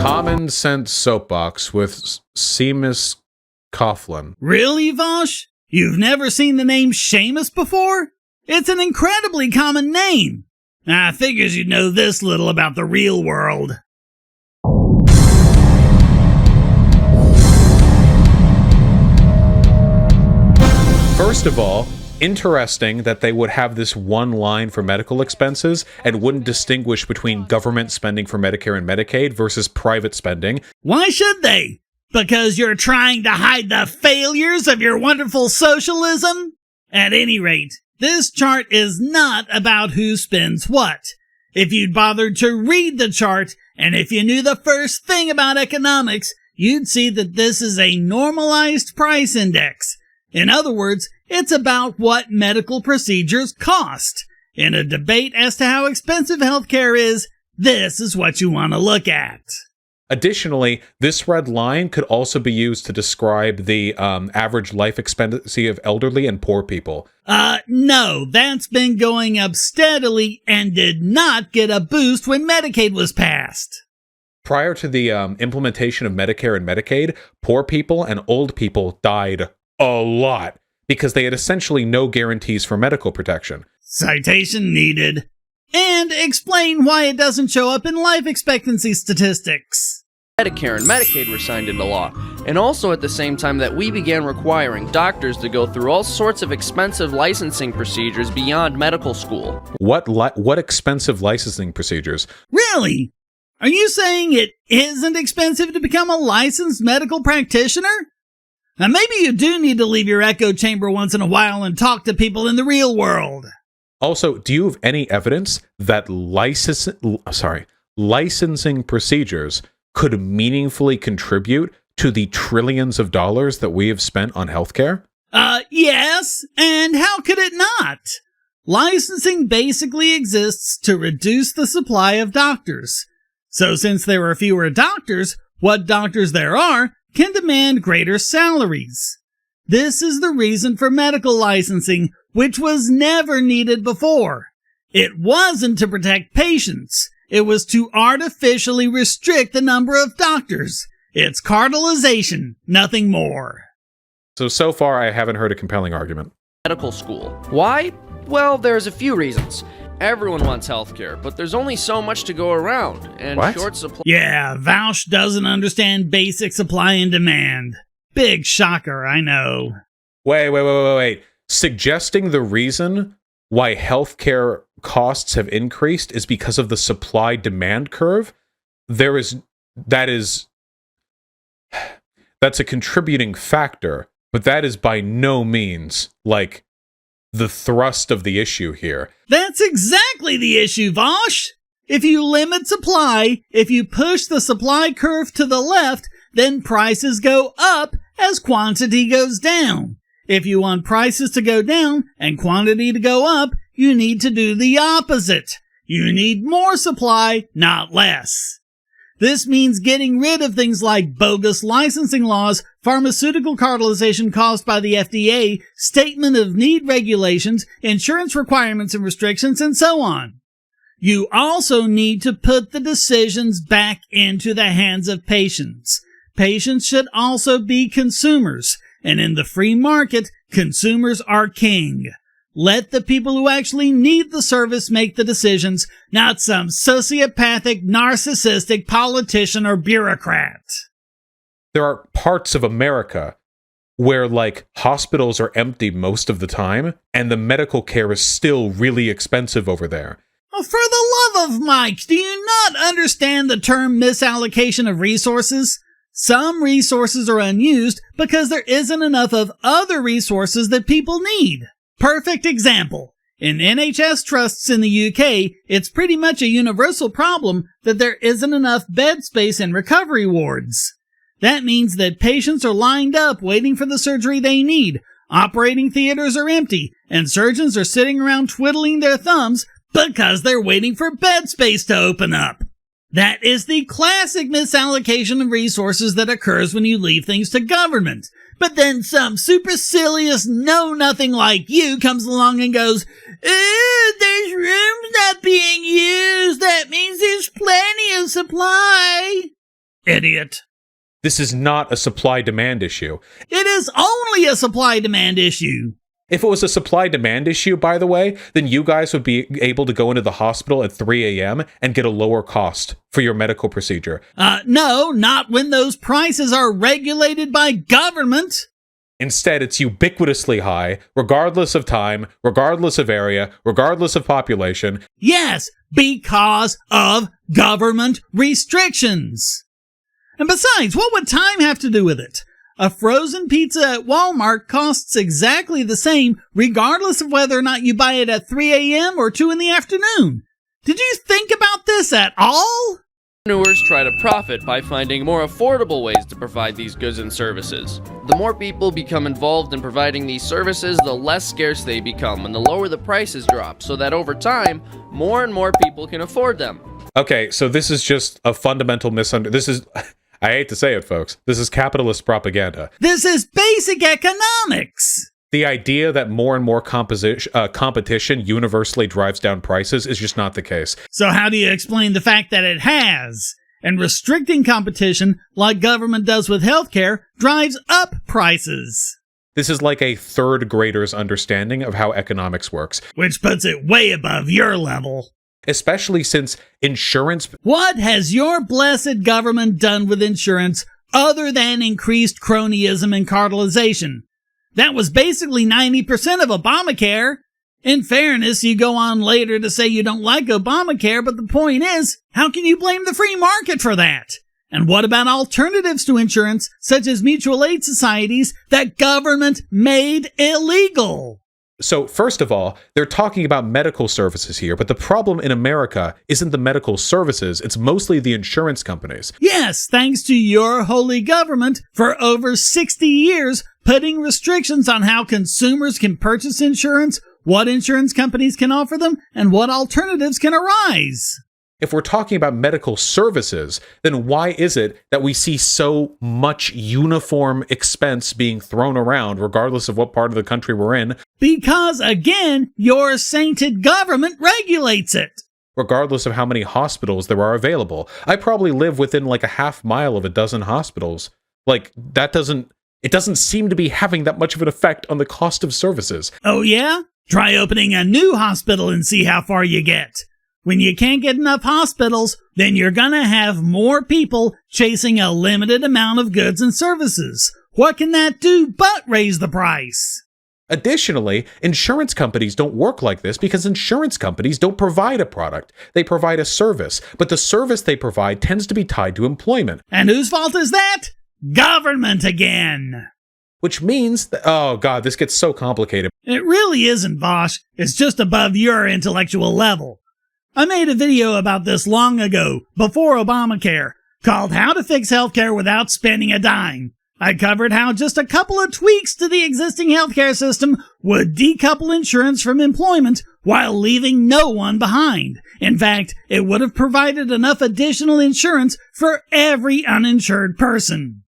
Common Sense Soapbox with Seamus Coughlin. Really, Vaush? You've never seen the name Seamus before? It's an incredibly common name. I figures you'd know this little about the real world. First of all, interesting that they would have this one line for medical expenses and wouldn't distinguish between government spending for Medicare and Medicaid versus private spending. Why should they? Because you're trying to hide the failures of your wonderful socialism? At any rate, this chart is not about who spends what. If you'd bothered to read the chart, and if you knew the first thing about economics, you'd see that this is a normalized price index. In other words, it's about what medical procedures cost. In a debate as to how expensive healthcare is, this is what you want to look at. Additionally, this red line could also be used to describe the average life expectancy of elderly and poor people. No, that's been going up steadily and did not get a boost when Medicaid was passed. Prior to the implementation of Medicare and Medicaid, poor people and old people died a lot because they had essentially no guarantees for medical protection. Citation needed. And explain why it doesn't show up in life expectancy statistics. Medicare and Medicaid were signed into law, and also at the same time that we began requiring doctors to go through all sorts of expensive licensing procedures beyond medical school. What expensive licensing procedures? Really? Are you saying it isn't expensive to become a licensed medical practitioner? Now maybe you do need to leave your echo chamber once in a while and talk to people in the real world. Also, do you have any evidence that licensing procedures could meaningfully contribute to the trillions of dollars that we have spent on healthcare? Yes, and how could it not? Licensing basically exists to reduce the supply of doctors. So since there are fewer doctors, what doctors there are can demand greater salaries. This is the reason for medical licensing, which was never needed before. It wasn't to protect patients. It was to artificially restrict the number of doctors. It's cartelization, nothing more. So far, I haven't heard a compelling argument. Medical school. Why? Well, there's a few reasons. Everyone wants healthcare, but there's only so much to go around, and short supply. Yeah, Vaush doesn't understand basic supply and demand. Big shocker, I know. Wait. Suggesting the reason why healthcare costs have increased is because of the supply-demand curve? That's a contributing factor, but that is by no means, like, the thrust of the issue here. That's exactly the issue, Vaush! If you limit supply, if you push the supply curve to the left, then prices go up as quantity goes down. If you want prices to go down and quantity to go up, you need to do the opposite. You need more supply, not less. This means getting rid of things like bogus licensing laws, pharmaceutical cartelization caused by the FDA, statement of need regulations, insurance requirements and restrictions, and so on. You also need to put the decisions back into the hands of patients. Patients should also be consumers, and in the free market, consumers are king. Let the people who actually need the service make the decisions, not some sociopathic, narcissistic politician or bureaucrat. There are parts of America where, like, hospitals are empty most of the time, and the medical care is still really expensive over there. Oh, for the love of Mike, do you not understand the term misallocation of resources? Some resources are unused because there isn't enough of other resources that people need. Perfect example. In NHS trusts in the UK, it's pretty much a universal problem that there isn't enough bed space in recovery wards. That means that patients are lined up waiting for the surgery they need, operating theaters are empty, and surgeons are sitting around twiddling their thumbs because they're waiting for bed space to open up. That is the classic misallocation of resources that occurs when you leave things to government. But then some supercilious know-nothing like you comes along and goes, "Ooh, there's rooms not being used. That means there's plenty of supply." idiot. This is not a supply-demand issue. It is only a supply-demand issue. If it was a supply-demand issue, by the way, then you guys would be able to go into the hospital at 3 a.m. and get a lower cost for your medical procedure. No, not when those prices are regulated by government. Instead, it's ubiquitously high, regardless of time, regardless of area, regardless of population. Yes, because of government restrictions. And besides, what would time have to do with it? A frozen pizza at Walmart costs exactly the same, regardless of whether or not you buy it at 3 a.m. or 2 in the afternoon. Did you think about this at all? Entrepreneurs try to profit by finding more affordable ways to provide these goods and services. The more people become involved in providing these services, the less scarce they become, and the lower the prices drop, so that over time, more and more people can afford them. Okay, so this is just a fundamental misunderstanding. I hate to say it, folks. This is capitalist propaganda. This is basic economics. The idea that more and more competition universally drives down prices is just not the case. So how do you explain the fact that it has? And restricting competition, like government does with healthcare, drives up prices. This is like a third grader's understanding of how economics works. Which puts it way above your level. Especially since insurance... What has your blessed government done with insurance other than increased cronyism and cartelization? That was basically 90% of Obamacare. In fairness, you go on later to say you don't like Obamacare, but the point is, how can you blame the free market for that? And what about alternatives to insurance, such as mutual aid societies that government made illegal? So, first of all, they're talking about medical services here, but the problem in America isn't the medical services, it's mostly the insurance companies. Yes, thanks to your holy government for over 60 years putting restrictions on how consumers can purchase insurance, what insurance companies can offer them, and what alternatives can arise. If we're talking about medical services, then why is it that we see so much uniform expense being thrown around, regardless of what part of the country we're in? Because, again, your sainted government regulates it. Regardless of how many hospitals there are available. I probably live within like a half mile of a dozen hospitals. Like, it doesn't seem to be having that much of an effect on the cost of services. Oh yeah? Try opening a new hospital and see how far you get. When you can't get enough hospitals, then you're gonna have more people chasing a limited amount of goods and services. What can that do but raise the price? Additionally, insurance companies don't work like this because insurance companies don't provide a product. They provide a service, but the service they provide tends to be tied to employment. And whose fault is that? Government again! Which means that, oh god, this gets so complicated. It really isn't, Vaush. It's just above your intellectual level. I made a video about this long ago, before Obamacare, called How to Fix Healthcare Without Spending a Dime. I covered how just a couple of tweaks to the existing healthcare system would decouple insurance from employment while leaving no one behind. In fact, it would have provided enough additional insurance for every uninsured person.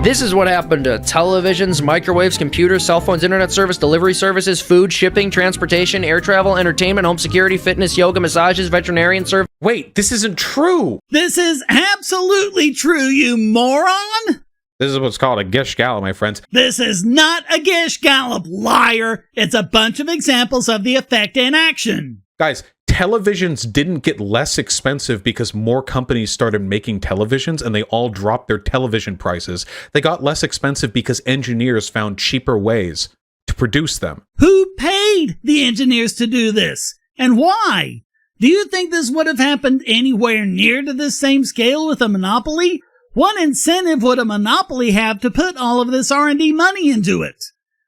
This is what happened to televisions, microwaves, computers, cell phones, internet service, delivery services, food, shipping, transportation, air travel, entertainment, home security, fitness, yoga, massages, veterinarian service. Wait, this isn't true! This is absolutely true, you moron! This is what's called a gish gallop, my friends. This is not a gish gallop, liar! It's a bunch of examples of the effect in action. Guys, televisions didn't get less expensive because more companies started making televisions and they all dropped their television prices. They got less expensive because engineers found cheaper ways to produce them. Who paid the engineers to do this? And why? Do you think this would have happened anywhere near to this same scale with a monopoly? What incentive would a monopoly have to put all of this R&D money into it?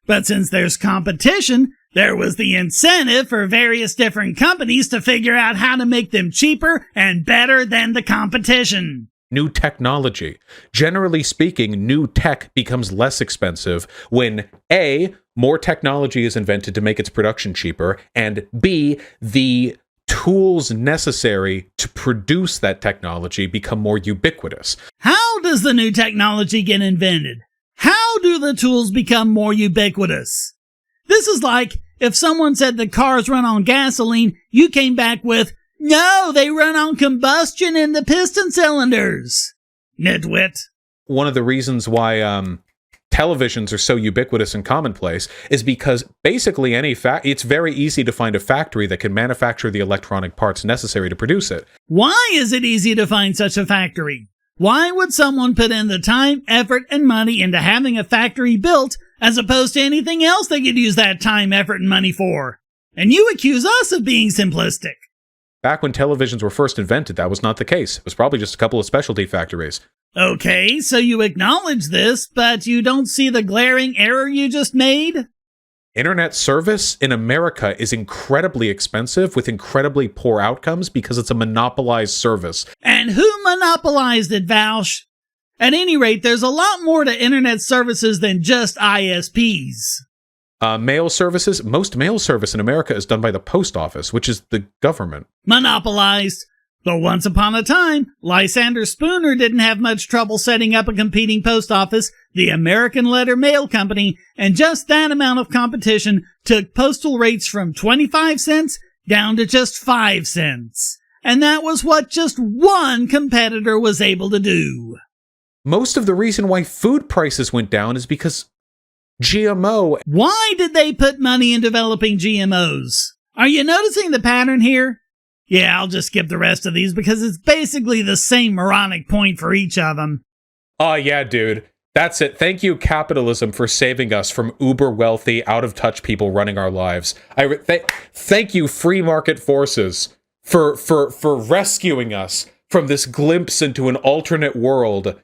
But since there's competition, there was the incentive for various different companies to figure out how to make them cheaper and better than the competition. New technology. Generally speaking, new tech becomes less expensive when A, more technology is invented to make its production cheaper, and B, the tools necessary to produce that technology become more ubiquitous. How does the new technology get invented? How do the tools become more ubiquitous? This is like if someone said the cars run on gasoline, you came back with, no, they run on combustion in the piston cylinders. nitwit. One of the reasons why televisions are so ubiquitous and commonplace is because basically it's very easy to find a factory that can manufacture the electronic parts necessary to produce it. Why is it easy to find such a factory? Why would someone put in the time, effort, and money into having a factory built as opposed to anything else they could use that time, effort, and money for? And you accuse us of being simplistic. Back when televisions were first invented, that was not the case. It was probably just a couple of specialty factories. Okay, so you acknowledge this, but you don't see the glaring error you just made? Internet service in America is incredibly expensive with incredibly poor outcomes because it's a monopolized service. And who monopolized it, Vaush? At any rate, there's a lot more to internet services than just ISPs. Mail services, most mail service in America is done by the post office, which is the government. Monopolized. But once upon a time, Lysander Spooner didn't have much trouble setting up a competing post office, the American Letter Mail Company, and just that amount of competition took postal rates from 25 cents down to just 5 cents. And that was what just one competitor was able to do. Most of the reason why food prices went down is because GMO. Why did they put money in developing GMOs? Are you noticing the pattern here? Yeah, I'll just skip the rest of these because it's basically the same moronic point for each of them. Oh, yeah, dude. That's it. Thank you, capitalism, for saving us from uber-wealthy, out-of-touch people running our lives. Thank you, free market forces, for rescuing us from this glimpse into an alternate world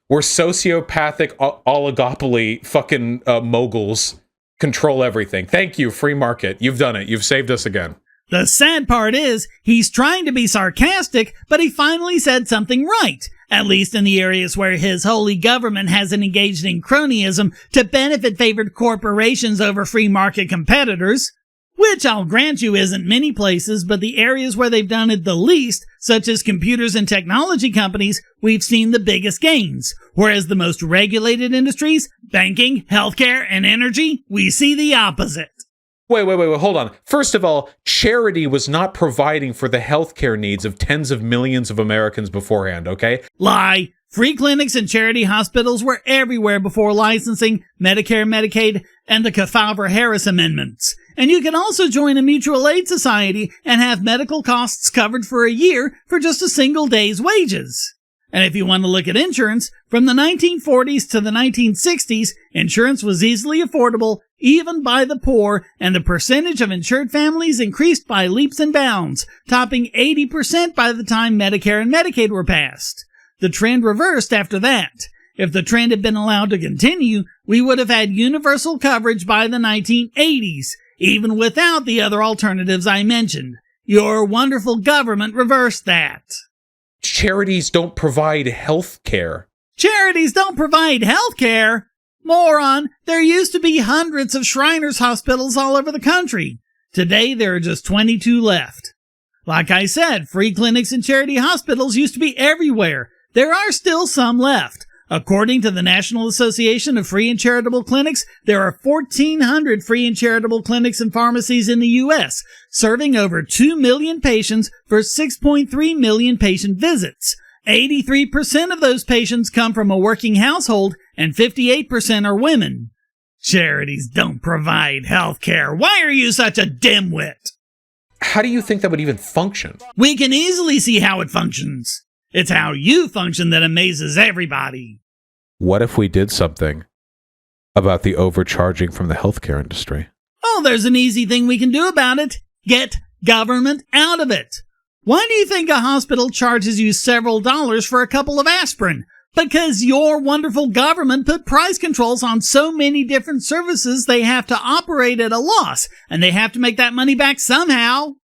where sociopathic oligopoly fucking moguls control everything. Thank you, free market. You've done it. You've saved us again. The sad part is, he's trying to be sarcastic, but he finally said something right, at least in the areas where his holy government hasn't engaged in cronyism to benefit favored corporations over free market competitors, which I'll grant you isn't many places, but the areas where they've done it the least, such as computers and technology companies, we've seen the biggest gains, whereas the most regulated industries, banking, healthcare, and energy, we see the opposite. Wait, hold on. First of all, charity was not providing for the healthcare needs of tens of millions of Americans beforehand, okay? Lie. Free clinics and charity hospitals were everywhere before licensing, Medicare, Medicaid, and the Kefauver-Harris amendments. And you can also join a mutual aid society and have medical costs covered for a year for just a single day's wages. And if you want to look at insurance, from the 1940s to the 1960s, insurance was easily affordable, even by the poor, and the percentage of insured families increased by leaps and bounds, topping 80% by the time Medicare and Medicaid were passed. The trend reversed after that. If the trend had been allowed to continue, we would have had universal coverage by the 1980s, even without the other alternatives I mentioned. Your wonderful government reversed that. Charities don't provide health care. Charities don't provide health care? Moron, there used to be hundreds of Shriners hospitals all over the country. Today, there are just 22 left. Like I said, free clinics and charity hospitals used to be everywhere. There are still some left. According to the National Association of Free and Charitable Clinics, there are 1,400 free and charitable clinics and pharmacies in the U.S., serving over 2 million patients for 6.3 million patient visits. 83% of those patients come from a working household, and 58% are women. Charities don't provide health care. Why are you such a dimwit? How do you think that would even function? We can easily see how it functions. It's how you function that amazes everybody. What if we did something about the overcharging from the healthcare industry? Oh, there's an easy thing we can do about it. Get government out of it. Why do you think a hospital charges you several dollars for a couple of aspirin? Because your wonderful government put price controls on so many different services they have to operate at a loss, and they have to make that money back somehow.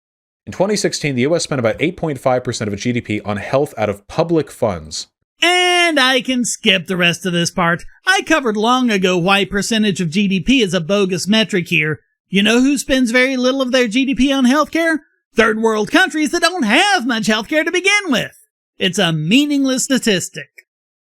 In 2016, the U.S. spent about 8.5% of its GDP on health out of public funds. And I can skip the rest of this part. I covered long ago why percentage of GDP is a bogus metric here. You know who spends very little of their GDP on healthcare? Third world countries that don't have much healthcare to begin with. It's a meaningless statistic.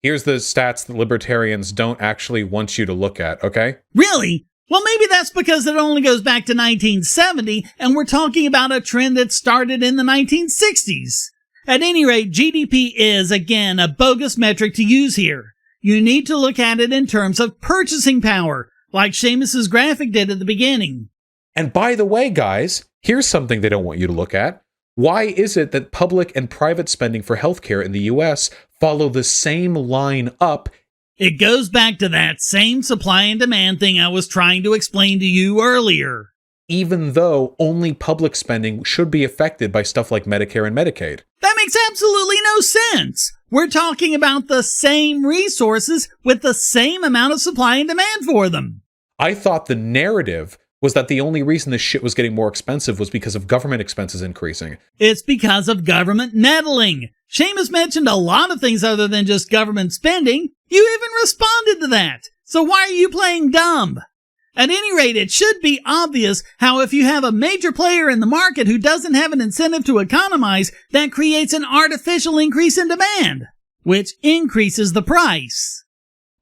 Here's the stats that libertarians don't actually want you to look at, okay? Really? Well, maybe that's because it only goes back to 1970, and we're talking about a trend that started in the 1960s. At any rate, GDP is, again, a bogus metric to use here. You need to look at it in terms of purchasing power, like Seamus's graphic did at the beginning. And by the way, guys, here's something they don't want you to look at. Why is it that public and private spending for healthcare in the US follow the same line up? It goes back to that same supply and demand thing I was trying to explain to you earlier. Even though only public spending should be affected by stuff like Medicare and Medicaid. That makes absolutely no sense. We're talking about the same resources with the same amount of supply and demand for them. I thought the narrative was that the only reason this shit was getting more expensive was because of government expenses increasing. It's because of government meddling. Seamus mentioned a lot of things other than just government spending. You even responded to that. So why are you playing dumb? At any rate, it should be obvious how if you have a major player in the market who doesn't have an incentive to economize, that creates an artificial increase in demand, which increases the price.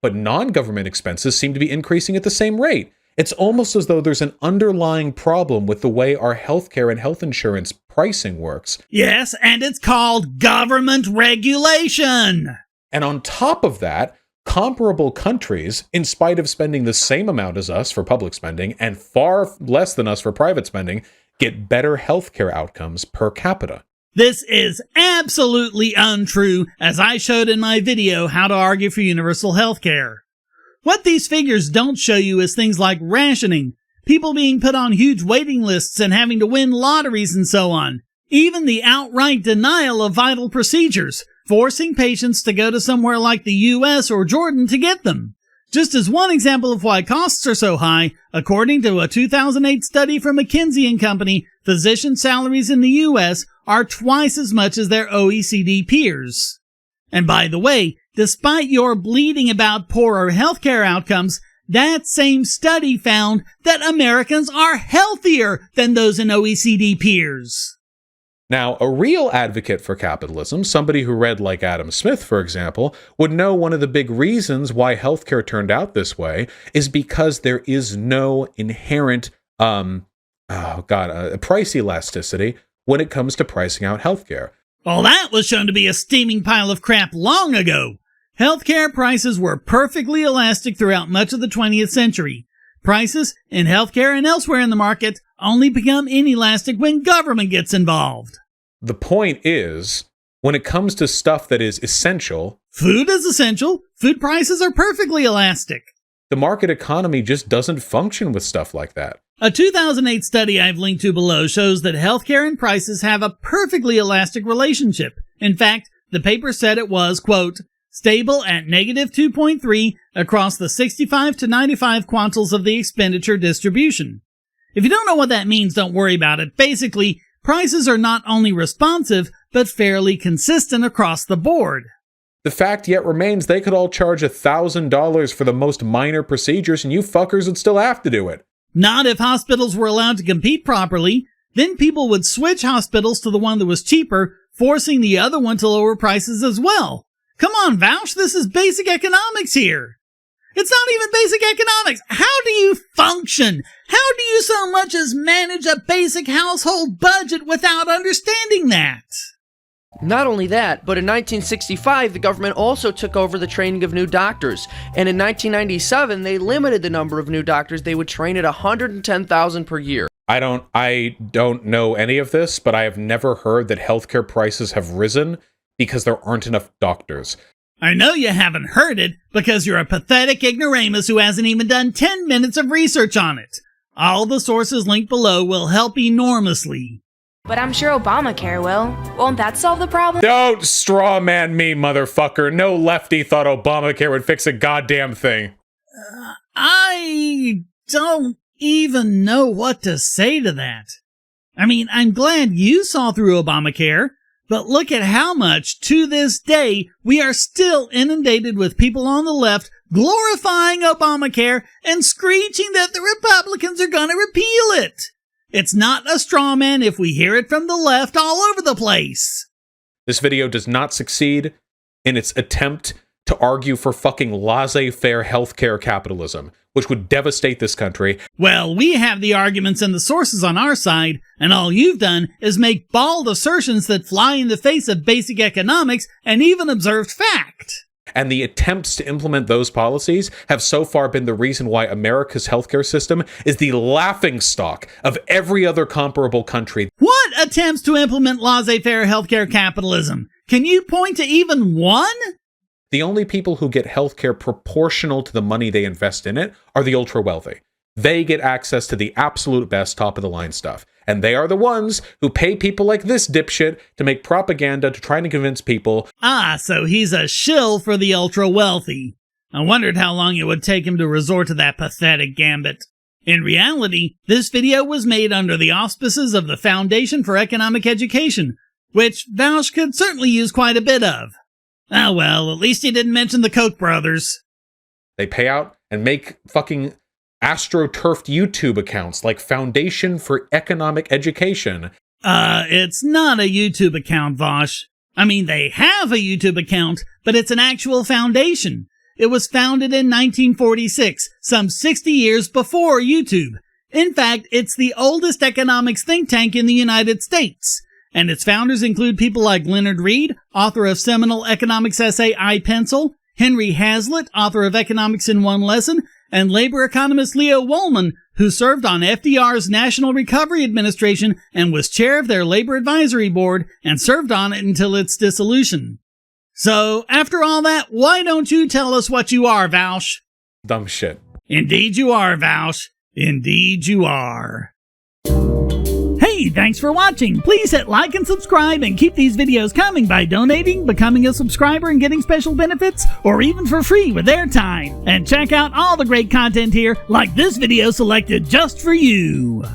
But non-government expenses seem to be increasing at the same rate. It's almost as though there's an underlying problem with the way our healthcare and health insurance pricing works. Yes, and it's called government regulation. And on top of that, comparable countries, in spite of spending the same amount as us for public spending and far less than us for private spending, get better healthcare outcomes per capita. This is absolutely untrue, as I showed in my video, How to Argue for Universal Healthcare. What these figures don't show you is things like rationing, people being put on huge waiting lists and having to win lotteries and so on. Even the outright denial of vital procedures, forcing patients to go to somewhere like the US or Jordan to get them. Just as one example of why costs are so high, according to a 2008 study from McKinsey & Company, physician salaries in the US are twice as much as their OECD peers. And by the way, despite your bleating about poorer healthcare outcomes, that same study found that Americans are healthier than those in OECD peers. Now, a real advocate for capitalism, somebody who read like Adam Smith, for example, would know one of the big reasons why healthcare turned out this way is because there is no inherent, price elasticity when it comes to pricing out healthcare. Well, that was shown to be a steaming pile of crap long ago. Healthcare prices were perfectly elastic throughout much of the 20th century. Prices in healthcare and elsewhere in the market only become inelastic when government gets involved. The point is, when it comes to stuff that is essential, food is essential. Food prices are perfectly elastic. The market economy just doesn't function with stuff like that. A 2008 study I've linked to below shows that healthcare and prices have a perfectly elastic relationship. In fact, the paper said it was, quote, stable at negative 2.3 across the 65 to 95 quantiles of the expenditure distribution. If you don't know what that means, don't worry about it. Basically, prices are not only responsive, but fairly consistent across the board. The fact yet remains they could all charge $1,000 for the most minor procedures and you fuckers would still have to do it. Not if hospitals were allowed to compete properly. Then people would switch hospitals to the one that was cheaper, forcing the other one to lower prices as well. Come on, Vaush, this is basic economics here. It's not even basic economics. How do you function? How do you so much as manage a basic household budget without understanding that? Not only that, but in 1965, the government also took over the training of new doctors. And in 1997, they limited the number of new doctors they would train at 110,000 per year. I don't know any of this, but I have never heard that healthcare prices have risen because there aren't enough doctors. I know you haven't heard it because you're a pathetic ignoramus who hasn't even done 10 minutes of research on it. All the sources linked below will help enormously. But I'm sure Obamacare will. Won't that solve the problem? Don't straw man me, motherfucker. No lefty thought Obamacare would fix a goddamn thing. I don't even know what to say to that. I mean, I'm glad you saw through Obamacare, but look at how much, to this day, we are still inundated with people on the left glorifying Obamacare and screeching that the Republicans are gonna repeal it. It's not a straw man if we hear it from the left all over the place. This video does not succeed in its attempt to argue for fucking laissez-faire healthcare capitalism, which would devastate this country. Well, we have the arguments and the sources on our side, and all you've done is make bald assertions that fly in the face of basic economics and even observed fact. And the attempts to implement those policies have so far been the reason why America's healthcare system is the laughingstock of every other comparable country. What attempts to implement laissez-faire healthcare capitalism? Can you point to even one? The only people who get healthcare proportional to the money they invest in it are the ultra-wealthy. They get access to the absolute best top-of-the-line stuff. And they are the ones who pay people like this dipshit to make propaganda to try to convince people. Ah, so he's a shill for the ultra-wealthy. I wondered how long it would take him to resort to that pathetic gambit. In reality, this video was made under the auspices of the Foundation for Economic Education, which Vaush could certainly use quite a bit of. Oh well, at least he didn't mention the Koch brothers. They pay out and make fucking astroturfed YouTube accounts like Foundation for Economic Education. It's not a YouTube account, Vaush. I mean, they have a YouTube account, but it's an actual foundation. It was founded in 1946, some 60 years before YouTube. In fact, it's the oldest economics think tank in the United States. And its founders include people like Leonard Read, author of seminal economics essay I Pencil, Henry Hazlitt, author of Economics in One Lesson, and labor economist Leo Woolman, who served on FDR's National Recovery Administration and was chair of their labor advisory board and served on it until its dissolution. So, after all that, why don't you tell us what you are, Vaush? Dumb shit. Indeed you are, Vaush. Indeed you are. Hey, thanks for watching. Please hit like and subscribe and keep these videos coming by donating, becoming a subscriber and getting special benefits, or even for free with airtime. And check out all the great content here, like this video selected just for you.